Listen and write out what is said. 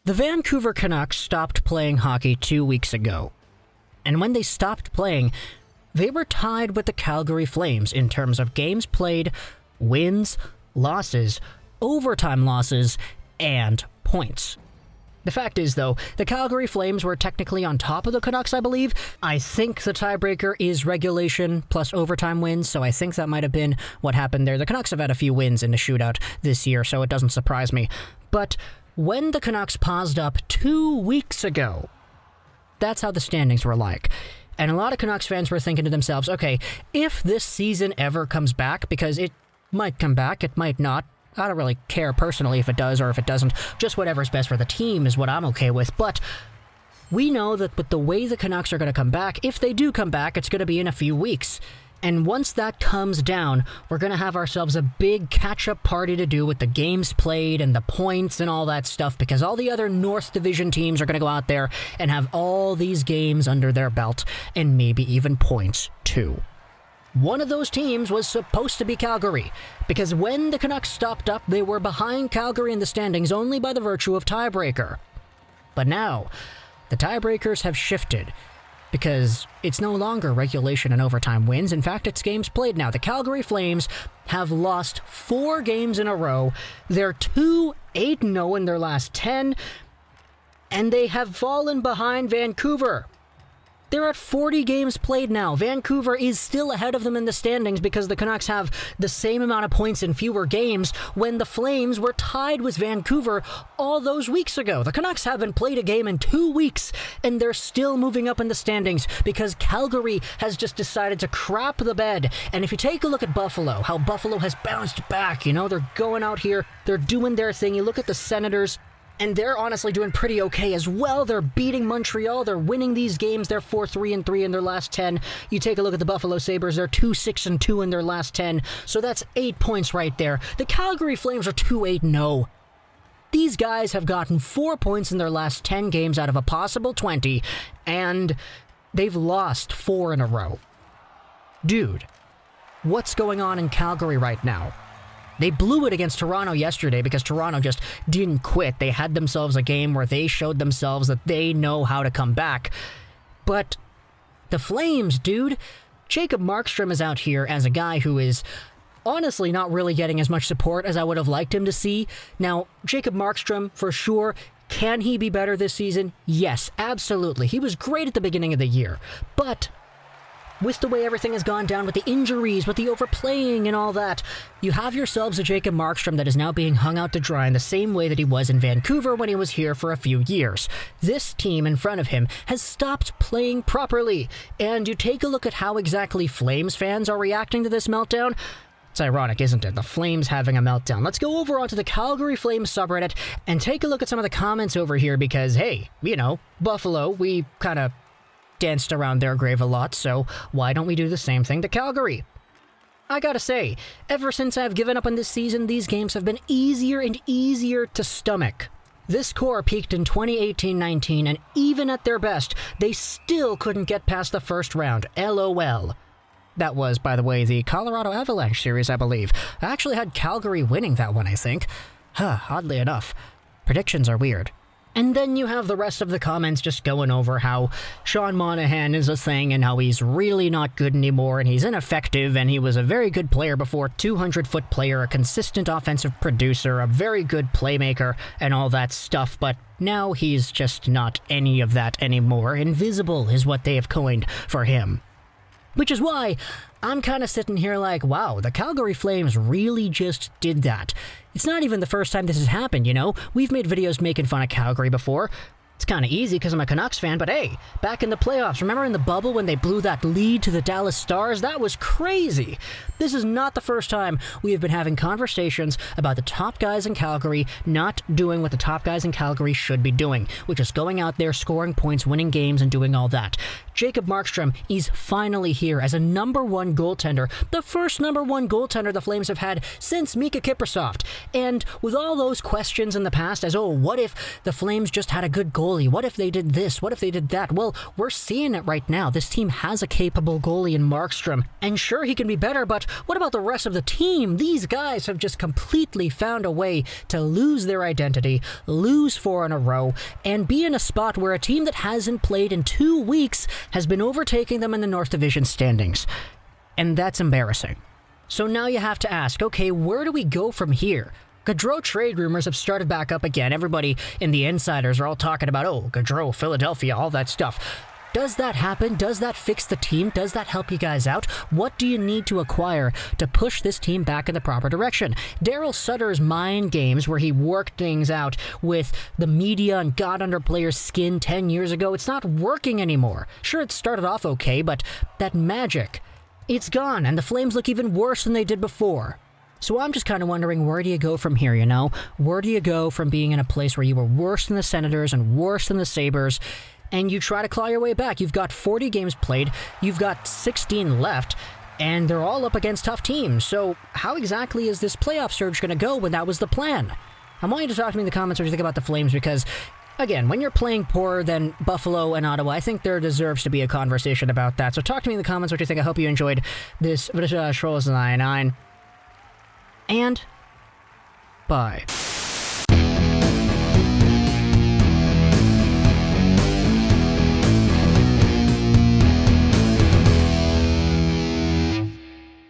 The Vancouver Canucks stopped playing hockey 2 weeks ago. And when they stopped playing, they were tied with the Calgary Flames in terms of games played, wins, losses, overtime losses, and points. The fact is, though, the Calgary Flames were technically on top of the Canucks, I believe. I think the tiebreaker is regulation plus overtime wins, so I think that might have been what happened there. The Canucks have had a few wins in the shootout this year, so it doesn't surprise me. But when the Canucks paused up 2 weeks ago, that's how the standings were like. And a lot of Canucks fans were thinking to themselves, okay, if this season ever comes back, because it might come back, it might not. I don't really care personally if it does or if it doesn't. Just whatever's best for the team is what I'm okay with. But we know that with the way the Canucks are going to come back, if they do come back, it's going to be in a few weeks. And once that comes down, we're going to have ourselves a big catch-up party to do with the games played and the points and all that stuff, because all the other North Division teams are going to go out there and have all these games under their belt, and maybe even points too. One of those teams was supposed to be Calgary, because when the Canucks stopped up, they were behind Calgary in the standings only by the virtue of tiebreaker. But now, the tiebreakers have shifted, because it's no longer regulation and overtime wins. In fact, it's games played now. The Calgary Flames have lost 4 games in a row. They're 2-8-0 in their last 10, and they have fallen behind Vancouver. They're at 40 games played now. Vancouver is still ahead of them in the standings because the Canucks have the same amount of points in fewer games when the Flames were tied with Vancouver all those weeks ago. The Canucks haven't played a game in 2 weeks, and they're still moving up in the standings because Calgary has just decided to crap the bed. And if you take a look at Buffalo, how Buffalo has bounced back, they're going out here, they're doing their thing. You look at the Senators, and they're honestly doing pretty okay as well. They're beating Montreal. They're winning these games. They're 4-3-3 in their last 10. You take a look at the Buffalo Sabres. They're 2-6-2 in their last 10. So that's 8 points right there. The Calgary Flames are 2-8-0. These guys have gotten 4 points in their last 10 games out of a possible 20, and they've lost 4 in a row. Dude, what's going on in Calgary right now? They blew it against Toronto yesterday because Toronto just didn't quit. They had themselves a game where they showed themselves that they know how to come back. But the Flames, dude, Jacob Markstrom is out here as a guy who is honestly not really getting as much support as I would have liked him to see. Now, Jacob Markstrom, for sure, can he be better this season? Yes, absolutely. He was great at the beginning of the year. But with the way everything has gone down, with the injuries, with the overplaying and all that, you have yourselves a Jacob Markstrom that is now being hung out to dry in the same way that he was in Vancouver when he was here for a few years. This team in front of him has stopped playing properly, and you take a look at how exactly Flames fans are reacting to this meltdown. It's ironic, isn't it? The Flames having a meltdown. Let's go over onto the Calgary Flames subreddit and take a look at some of the comments over here because, hey, Buffalo, we kind of danced around their grave a lot, so why don't we do the same thing to Calgary? I gotta say, ever since I've given up on this season, these games have been easier and easier to stomach. This core peaked in 2018-19, and even at their best, they still couldn't get past the first round. LOL. That was, by the way, the Colorado Avalanche series, I believe. I actually had Calgary winning that one, I think. Oddly enough. Predictions are weird. And then you have the rest of the comments just going over how Sean Monahan is a thing and how he's really not good anymore and he's ineffective and he was a very good player before, 200-foot player, a consistent offensive producer, a very good playmaker, and all that stuff, but now he's just not any of that anymore. Invisible is what they have coined for him. Which is why I'm kind of sitting here like, wow, the Calgary Flames really just did that. It's not even the first time this has happened, We've made videos making fun of Calgary before. It's kind of easy because I'm a Canucks fan, but hey, back in the playoffs, remember in the bubble when they blew that lead to the Dallas Stars? That was crazy. This is not the first time we have been having conversations about the top guys in Calgary not doing what the top guys in Calgary should be doing, which is going out there, scoring points, winning games, and doing all that. Jacob Markstrom is finally here as a #1 goaltender, the first #1 goaltender the Flames have had since Mika Kiprusoff. And with all those questions in the past as, what if the Flames just had a good goaltender goalie? What if they did this? What if they did that? Well, we're seeing it right now. This team has a capable goalie in Markstrom, and sure, he can be better, but what about the rest of the team? These guys have just completely found a way to lose their identity, lose 4 in a row, and be in a spot where a team that hasn't played in 2 weeks has been overtaking them in the North Division standings. And that's embarrassing. So now you have to ask, okay, where do we go from here? Gaudreau trade rumors have started back up again. Everybody in the insiders are all talking about, oh, Gaudreau, Philadelphia, all that stuff. Does that happen? Does that fix the team? Does that help you guys out? What do you need to acquire to push this team back in the proper direction? Daryl Sutter's mind games, where he worked things out with the media and got under players' skin 10 years ago, it's not working anymore. Sure, it started off okay, but that magic, it's gone, and the Flames look even worse than they did before. So I'm just kind of wondering, where do you go from here, you know? Where do you go from being in a place where you were worse than the Senators and worse than the Sabres, and you try to claw your way back? You've got 40 games played, you've got 16 left, and they're all up against tough teams. So how exactly is this playoff surge going to go when that was the plan? I want you to talk to me in the comments what you think about the Flames, because, again, when you're playing poorer than Buffalo and Ottawa, I think there deserves to be a conversation about that. So talk to me in the comments what you think. I hope you enjoyed this Trolls 99. And bye.